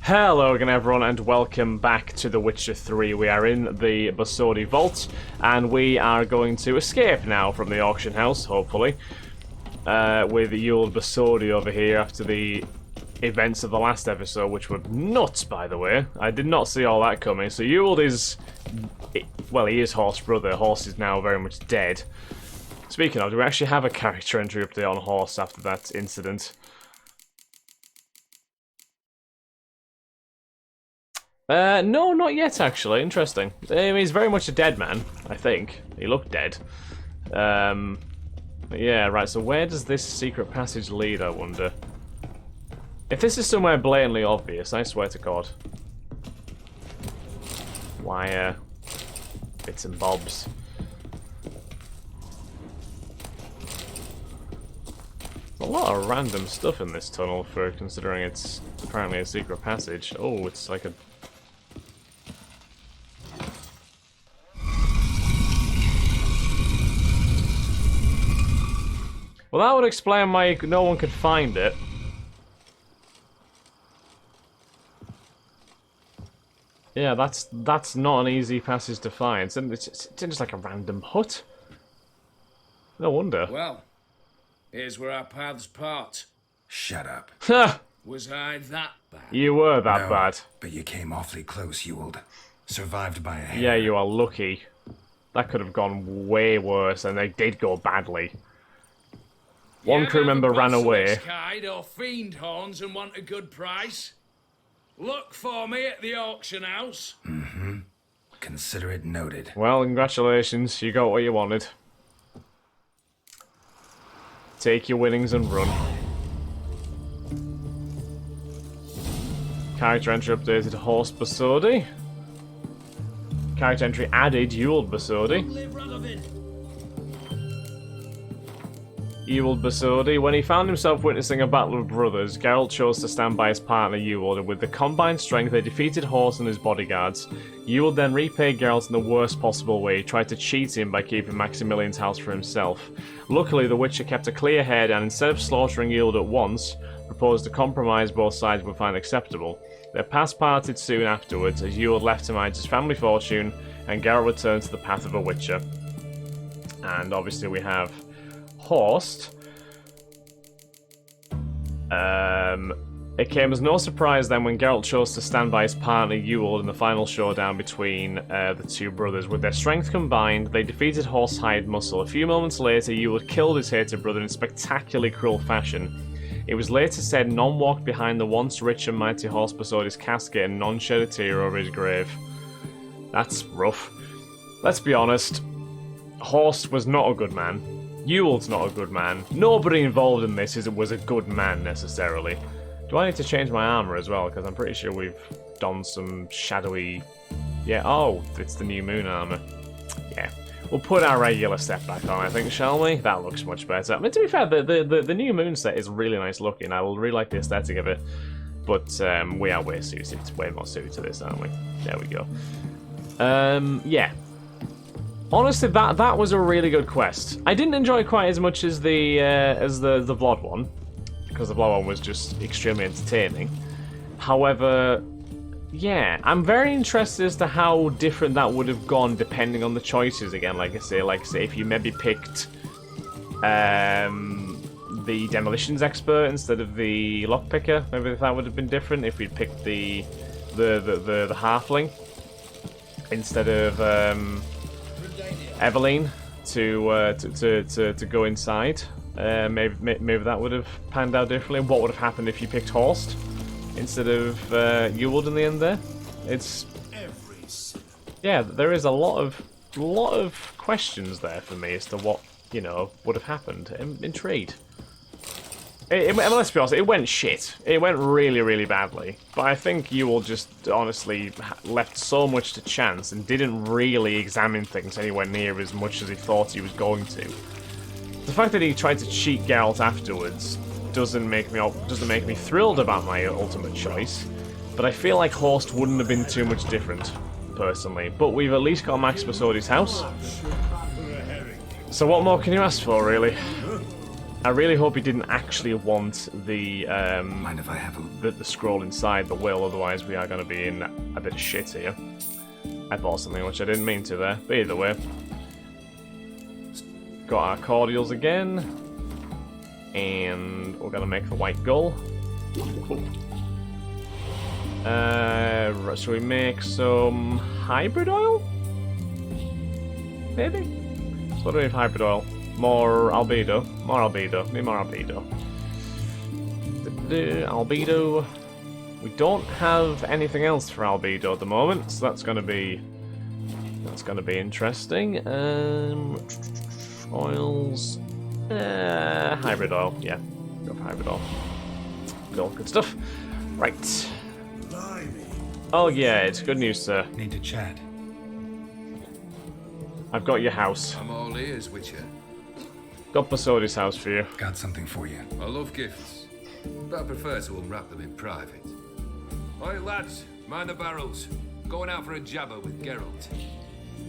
Hello again everyone and welcome back to The Witcher 3. We are in the Basodi Vault and we are going to escape now from the auction house, hopefully. With Ewald Basodi over here after the events of the last episode, which were nuts, by the way. I did not see all that coming. So Ewald is... well, he is Horse's brother. Horse is now very much dead. Speaking of, do we actually have a character entry update on Horse after that incident? No, not yet, actually. Interesting. I mean, he's very much a dead man, I think. He looked dead. Yeah, right, so where does this secret passage lead, I wonder? If this is somewhere blatantly obvious, I swear to God. Wire. Bits and bobs. A lot of random stuff in this tunnel for considering it's apparently a secret passage. Oh, it's like a... well, that would explain why no one could find it. Yeah, that's not an easy passage to find. It's just like a random hut. No wonder. Well, here's where our paths part. Shut up. Ha! Was I that bad? You were that No, bad. but you came awfully close, Ewald. Survived by a hair. Yeah, you are lucky. That could have gone way worse, and they did go badly. One crew member ran away. Or fiend horns and want a good price? Look for me at the auction house. Mm-hmm. Consider it noted. Well, congratulations, you got what you wanted. Take your winnings and run. Character entry updated Horse Basodi. Character entry added Ewald Basodi. Ewald Basodi. When he found himself witnessing a battle of brothers, Geralt chose to stand by his partner Ewald, and with the combined strength they defeated Horse and his bodyguards. Ewald then repaid Geralt in the worst possible way. He tried to cheat him by keeping Maximilian's house for himself. Luckily, the Witcher kept a clear head and instead of slaughtering Ewald at once, proposed a compromise both sides would find acceptable. Their paths parted soon afterwards as Ewald left to manage his family fortune and Geralt returned to the path of a Witcher. And obviously we have Horst. It came as no surprise then when Geralt chose to stand by his partner Ewald in the final showdown between the two brothers. With their strength combined, they defeated Horst's hide muscle. A few moments later, Ewald killed his hated brother in spectacularly cruel fashion. It was later said none walked behind the once rich and mighty Horse Basodi's casket and none shed a tear over his grave. That's rough. Let's be honest, Horst was not a good man. Ewald's not a good man. Nobody involved in this was a good man, necessarily. Do I need to change my armor as well? Because I'm pretty sure we've donned some shadowy... yeah, oh, it's the new moon armor. Yeah. We'll put our regular set back on, I think, shall we? That looks much better. I mean, to be fair, the new moon set is really nice looking. I really like the aesthetic of it. But we are way suited. It's way more suited to this, aren't we? There we go. Yeah. Honestly, that was a really good quest. I didn't enjoy it quite as much as the Blood one, because the Blood one was just extremely entertaining. However, yeah, I'm very interested as to how different that would have gone depending on the choices. Again, like I say, if you maybe picked the demolitions expert instead of the lockpicker, maybe that would have been different. If we'd picked the halfling instead of Eveline to go inside. Maybe that would have panned out differently. What would have happened if you picked Horst instead of Ewald in the end there? It's... yeah, there is a lot of questions there for me as to what, you know, would have happened. I'm intrigued. Let's be honest, it went shit. It went really, really badly. But I think Ewald just honestly left so much to chance and didn't really examine things anywhere near as much as he thought he was going to. The fact that he tried to cheat Geralt afterwards doesn't make me thrilled about my ultimate choice. But I feel like Horst wouldn't have been too much different, personally. But we've at least got Max Basodi's house. So what more can you ask for, really? I really hope he didn't actually want the Mind if I have a... the scroll inside the will, otherwise we are going to be in a bit of shit here. I bought something which I didn't mean to there, but either way. Got our cordials again, and we're going to make the white gull. Shall we make some hybrid oil? Maybe? So what do we have hybrid oil? More albedo. More albedo. Need more albedo. Albedo. We don't have anything else for albedo at the moment, so that's gonna be interesting. Oils. Hybrid oil. Yeah, go for hybrid oil. Good stuff. Right. Oh yeah, it's good news, sir. Need to chat. I've got your house. I'm all ears, Witcher. Got Basodi's house for you. Got something for you. I love gifts, but I prefer to unwrap them in private. Oi, lads, mind the barrels. Going out for a jabber with Geralt.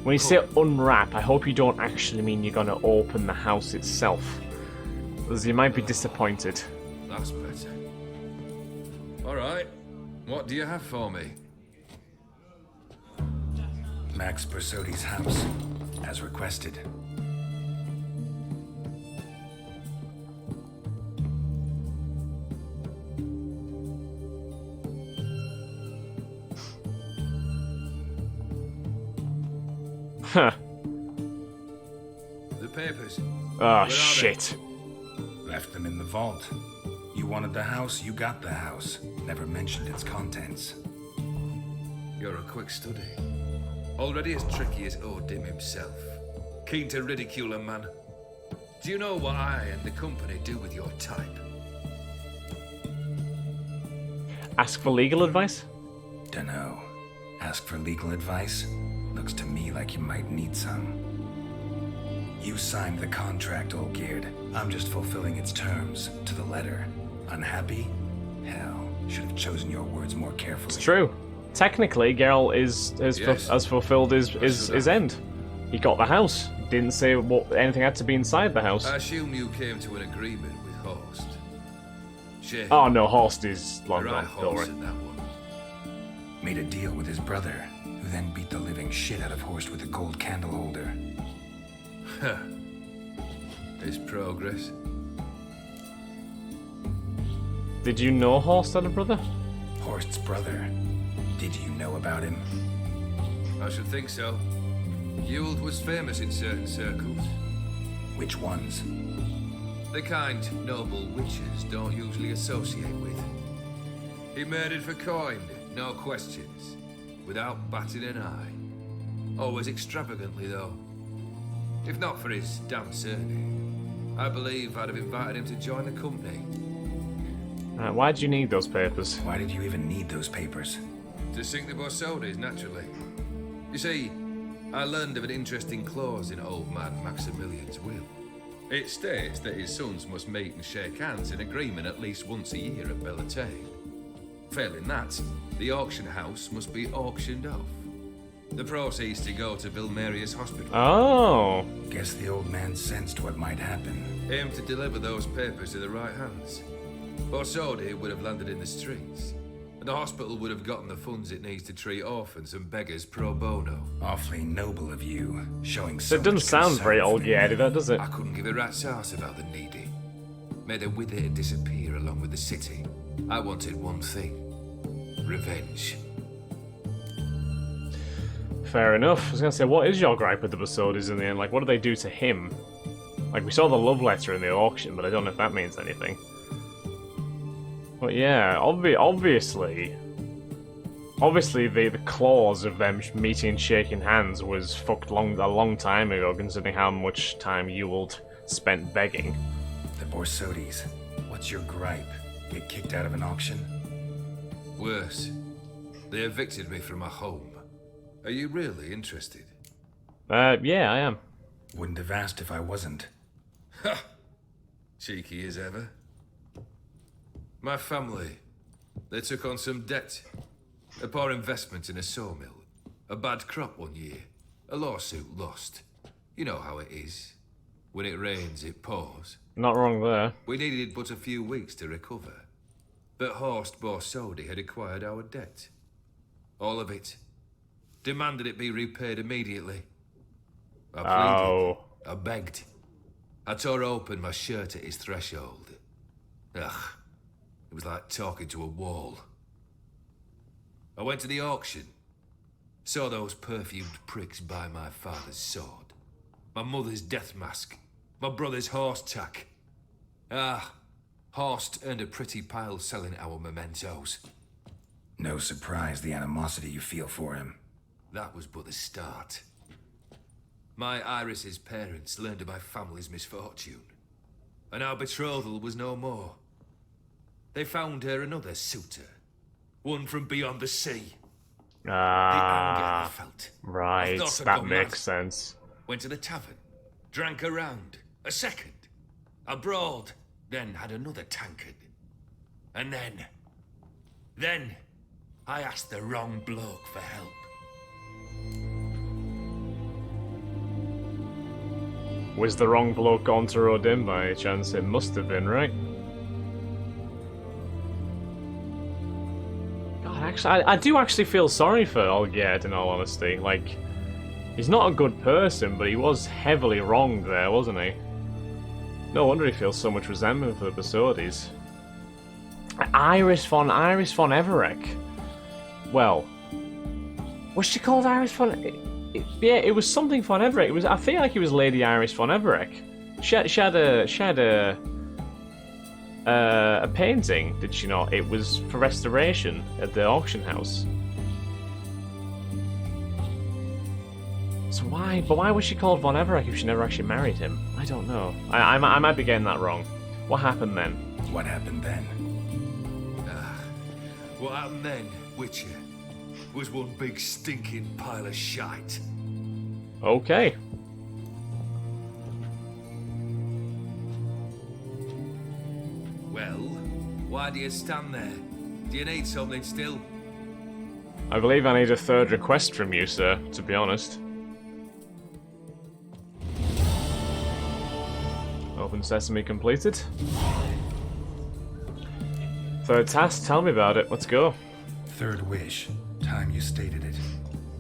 When you say unwrap, I hope you don't actually mean you're gonna open the house itself, as you might be disappointed. That's better. All right, what do you have for me? Max Bersodi's house, as requested. Huh. The papers. Oh, shit. Left them in the vault. You wanted the house, you got the house. Never mentioned its contents. You're a quick study. Already as tricky as Odin himself. Keen to ridicule a man. Do you know what I and the company do with your type? Ask for legal advice? Dunno. Ask for legal advice? Looks to me like you might need some. You signed the contract, Olgierd. I'm just fulfilling its terms, to the letter. Unhappy? Hell, should have chosen your words more carefully. It's true. Technically, Geralt has fulfilled his end. He got the house. Didn't say anything had to be inside the house. I assume you came to an agreement with Horst. Shame. Oh no, Horst is long You're gone. right, Don't Horst worry. in that one. Made a deal with his brother, who then beat the living shit out of Horst with a gold candle holder. Huh. Is progress? Did you know Horst had a brother? Horst's brother. Did you know about him? I should think so. Ewald was famous in certain circles. Which ones? The kind noble witches don't usually associate with. He murdered for coin, no questions, without batting an eye. Always extravagantly, though. If not for his damn surname, I believe I'd have invited him to join the company. Why'd you need those papers? Why did you even need those papers? To sink the Borsodis, naturally. You see, I learned of an interesting clause in old man Maximilian's will. It states that his sons must meet and shake hands in agreement at least once a year at Bellatane. Failing that, the auction house must be auctioned off. The proceeds to go to Vilmeria's hospital. Oh. Guess the old man sensed what might happen. Aim to deliver those papers to the right hands. Borsodi would have landed in the streets, and the hospital would have gotten the funds it needs to treat orphans and beggars pro bono. Awfully noble of you, showing so It doesn't much sound concern very for old the yet, needy. does it? I couldn't give a rat's ass about the needy. Made them wither and disappear along with the city. I wanted one thing. Revenge. Fair enough. I was gonna say, what is your gripe with the Basodis in the end? Like, what do they do to him? Like, we saw the love letter in the auction, but I don't know if that means anything. But yeah, obviously, the clause of them meeting and shaking hands was fucked a long time ago, considering how much time Ewald spent begging. The Borsodis. What's your gripe? Get kicked out of an auction? Worse. They evicted me from my home. Are you really interested? Yeah, I am. Wouldn't have asked if I wasn't. Ha! Cheeky as ever. My family, they took on some debt. A poor investment in a sawmill. A bad crop one year. A lawsuit lost. You know how it is. When it rains, it pours. Not wrong there. We needed but a few weeks to recover. But Horst Borsodi had acquired our debt. All of it. Demanded it be repaid immediately. I pleaded. Oh. I begged. I tore open my shirt at his threshold. Ugh. It was like talking to a wall. I went to the auction. Saw those perfumed pricks buy my father's sword. My mother's death mask. My brother's horse tack. Ah, Horst earned a pretty pile selling our mementos. No surprise the animosity you feel for him. That was but the start. My Iris's parents learned of my family's misfortune, and our betrothal was no more. They found her another suitor, one from beyond the sea. The anger I felt. Right, I thought I'd that gone makes mad. sense. Went to the tavern, drank a round, a second, abroad, then had another tankard. And then, I asked the wrong bloke for help. Was the wrong bloke gone to Rodin by any chance? It must have been, right? God, actually, I do actually feel sorry for Olgierd in all honesty. Like, he's not a good person, but he was heavily wronged there, wasn't he? No wonder he feels so much resentment for the Basodis. Iris von Everec. Well, was she called Iris von? Yeah, it was something von Everec. It was. I feel like it was Lady Iris von Everec. She had a painting, did she not? It was for restoration at the auction house. So why? But why was she called von Everec if she never actually married him? I don't know. I might be getting that wrong. What happened then? What happened then? What happened then, Witcher, was one big stinking pile of shite. Okay. Well, why do you stand there? Do you need something still? I believe I need a third request from you, sir, to be honest. Open Sesame completed. Third task, tell me about it. Let's go. Third wish. Time you stated it.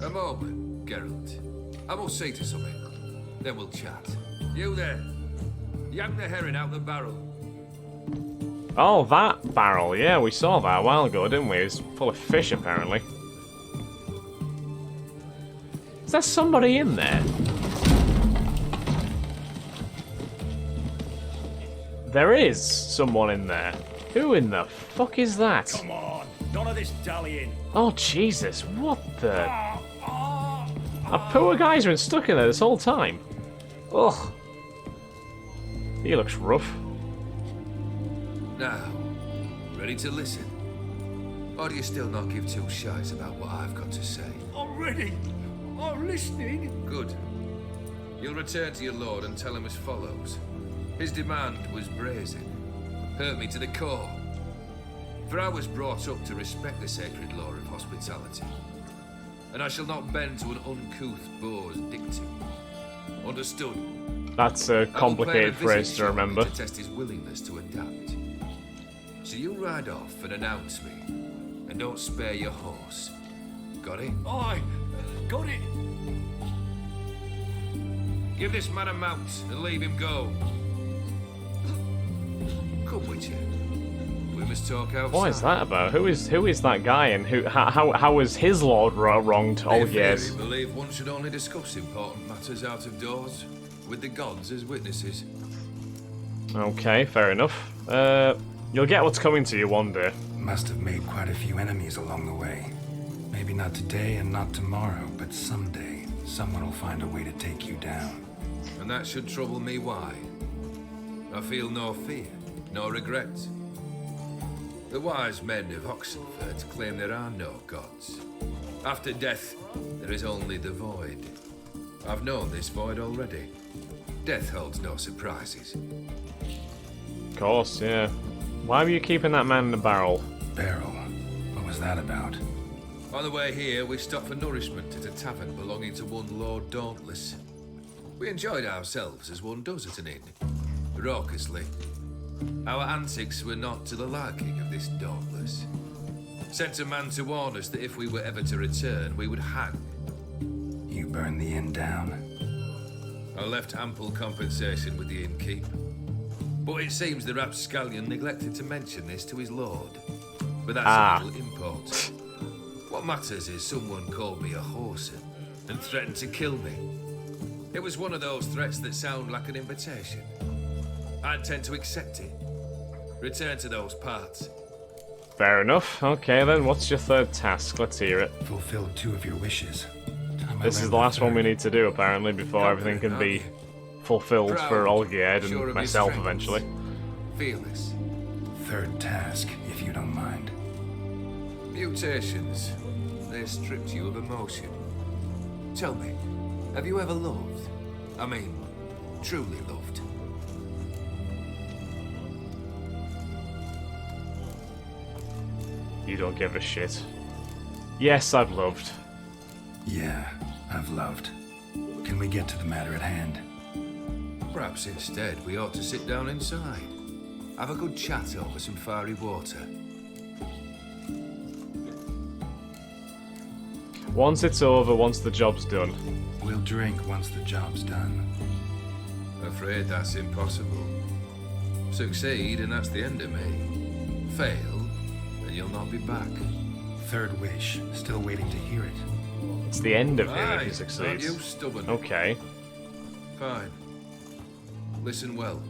A moment, Geralt. I must say to something. Then we'll chat. You there. Yank the herring out the barrel. Oh, that barrel. Yeah, we saw that a while ago, didn't we? It's full of fish, apparently. Is there somebody in there? There is someone in there. Who in the fuck is that? Come on, none of this dallying. Oh, Jesus, what the... Our poor guys have been stuck in there this whole time. Ugh. He looks rough. Now, ready to listen? Or do you still not give two shites about what I've got to say? I'm ready. I'm listening. Good. You'll return to your lord and tell him as follows. His demand was brazen. Hurt me to the core. For I was brought up to respect the sacred law of hospitality. And I shall not bend to an uncouth boor's dictum. Understood? That's a complicated phrase to remember. To test his willingness to adapt. So you ride off and announce me. And don't spare your horse. Got it? Aye, got it. Give this man a mount and leave him go. Come with you. We must talk outside. What is that about? Who is that guy, and how was his lord wronged? Oh yes. I believe one should only discuss important matters out of doors, with the gods as witnesses. Okay, fair enough. You'll get what's coming to you one day. Must have made quite a few enemies along the way. Maybe not today and not tomorrow, but someday, someone will find a way to take you down. And that should trouble me why? I feel no fear, no regret. The wise men of Oxenfurt claim there are no gods. After death, there is only the void. I've known this void already. Death holds no surprises. Of course, yeah. Why were you keeping that man in the barrel? Barrel? What was that about? On the way here, we stopped for nourishment at a tavern belonging to one Lord Dauntless. We enjoyed ourselves as one does at an inn. raucously. Our antics were not to the liking of this Dauntless. Sent a man to warn us that if we were ever to return, we would hang. You burned the inn down. I left ample compensation with the innkeep. But it seems the rapscallion neglected to mention this to his lord. But that's of little import. What matters is someone called me a whoreson and threatened to kill me. It was one of those threats that sound like an invitation. I intend to accept it. Return to those parts. Fair enough. Okay then, what's your third task? Let's hear it. Fulfilled 2 of your wishes. This is the last one we need to do, apparently, before everything can be fulfilled for Olgierd and myself eventually. Fearless. Third task, if you don't mind. Mutations. They stripped you of emotion. Tell me, have you ever loved? I mean, truly loved? You don't give a shit. Yes, I've loved. Yeah, I've loved. Can we get to the matter at hand? Perhaps instead we ought to sit down inside. Have a good chat over some fiery water. Once it's over, once the job's done. We'll drink once the job's done. Afraid that's impossible. Succeed and that's the end of me. Fail and you'll not be back. Third wish, still waiting to hear it. It's the end of him if he Aye, aren't succeeds. you stubborn? Okay. Fine. Listen well.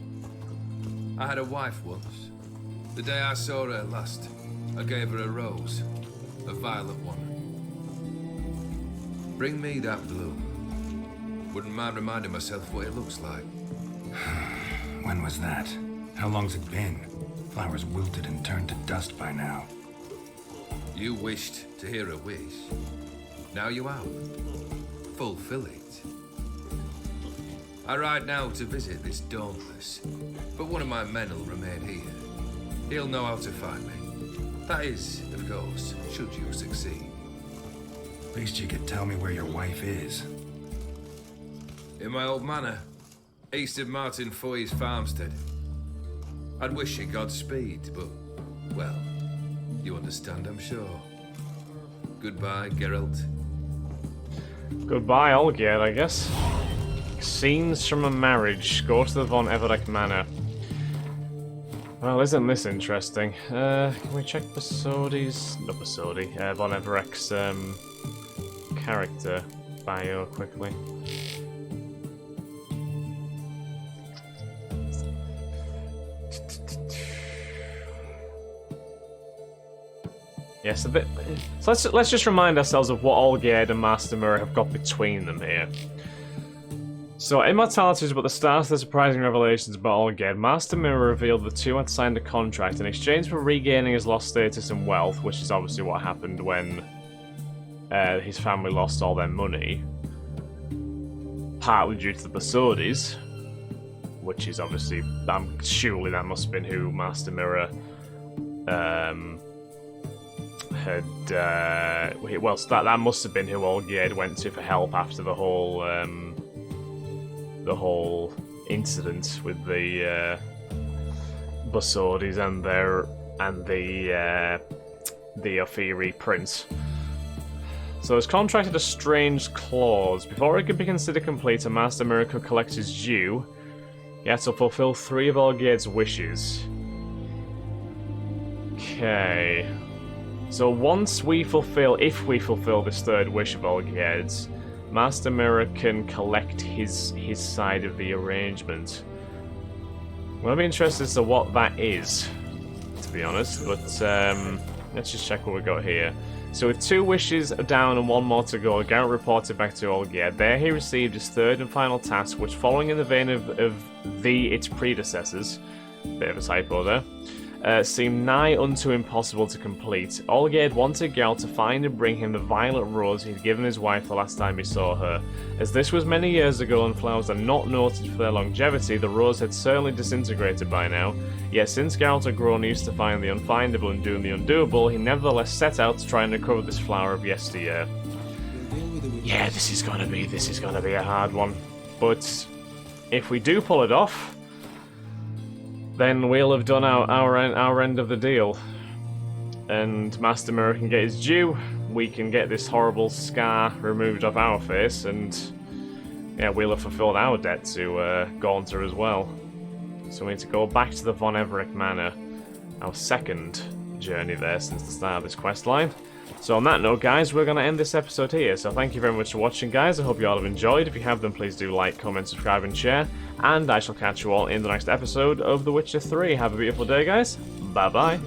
I had a wife once. The day I saw her last, I gave her a rose. A violet one. Bring me that bloom. Wouldn't mind reminding myself what it looks like. When was that? How long's it been? Flowers wilted and turned to dust by now. You wished to hear a wish. Now you have. Fulfill it. I ride now to visit this Dauntless, but one of my men will remain here. He'll know how to find me. That is, of course, should you succeed. At least you could tell me where your wife is. In my old manor, east of Martin Foy's farmstead. I'd wish you Godspeed, but, well, you understand, I'm sure. Goodbye, Geralt. Goodbye, Olgierd, I guess. Scenes from a marriage. Go to the Von Everek Manor. Well, isn't this interesting? Can we check Basodi's... Not Basodi. Von Everek's, character bio quickly. Yes, a bit. So let's just remind ourselves of what Olgierd and Master Mirror have got between them here. So, immortality is but the start of the surprising revelations about Olgierd. Master Mirror revealed the two had signed a contract in exchange for regaining his lost status and wealth, which is obviously what happened when his family lost all their money, partly due to the Basodis, which is obviously, surely that must have been who Master Mirror had, well, that must have been who Olgierd went to for help after the whole incident with the Basodis and the Ophiri prince. So it's contracted a strange clause. Before it could be considered complete, a Master Mirror could collect his due. He had to fulfill 3 of Olgierd's wishes. Okay. So once we fulfill, if we fulfill this 3rd wish of Olgierd's, Master Mirror can collect his side of the arrangement. I'm gonna be interested as to what that is, to be honest, but let's just check what we got here. So with 2 wishes down and 1 more to go, Garrett reported back to Olgierd. There he received his 3rd and final task, which, following in the vein of its predecessors, bit of a typo there, seemed nigh unto impossible to complete. Olgierd wanted Geralt to find and bring him the violet rose he'd given his wife the last time he saw her. As this was many years ago and flowers are not noted for their longevity, the rose had certainly disintegrated by now. Yet since Geralt had grown used to find the unfindable and doing the undoable, he nevertheless set out to try and recover this flower of yesteryear. Yeah, this is gonna be a hard one. But if we do pull it off, then we'll have done our end of the deal. And Master Mirror can get his due, we can get this horrible scar removed off our face, and yeah, we'll have fulfilled our debt to Gaunter as well. So we need to go back to the Von Everett Manor, our second journey there since the start of this quest line. So on that note, guys, we're going to end this episode here. So thank you very much for watching, guys. I hope you all have enjoyed. If you have, then please do like, comment, subscribe, and share. And I shall catch you all in the next episode of The Witcher 3. Have a beautiful day, guys. Bye-bye.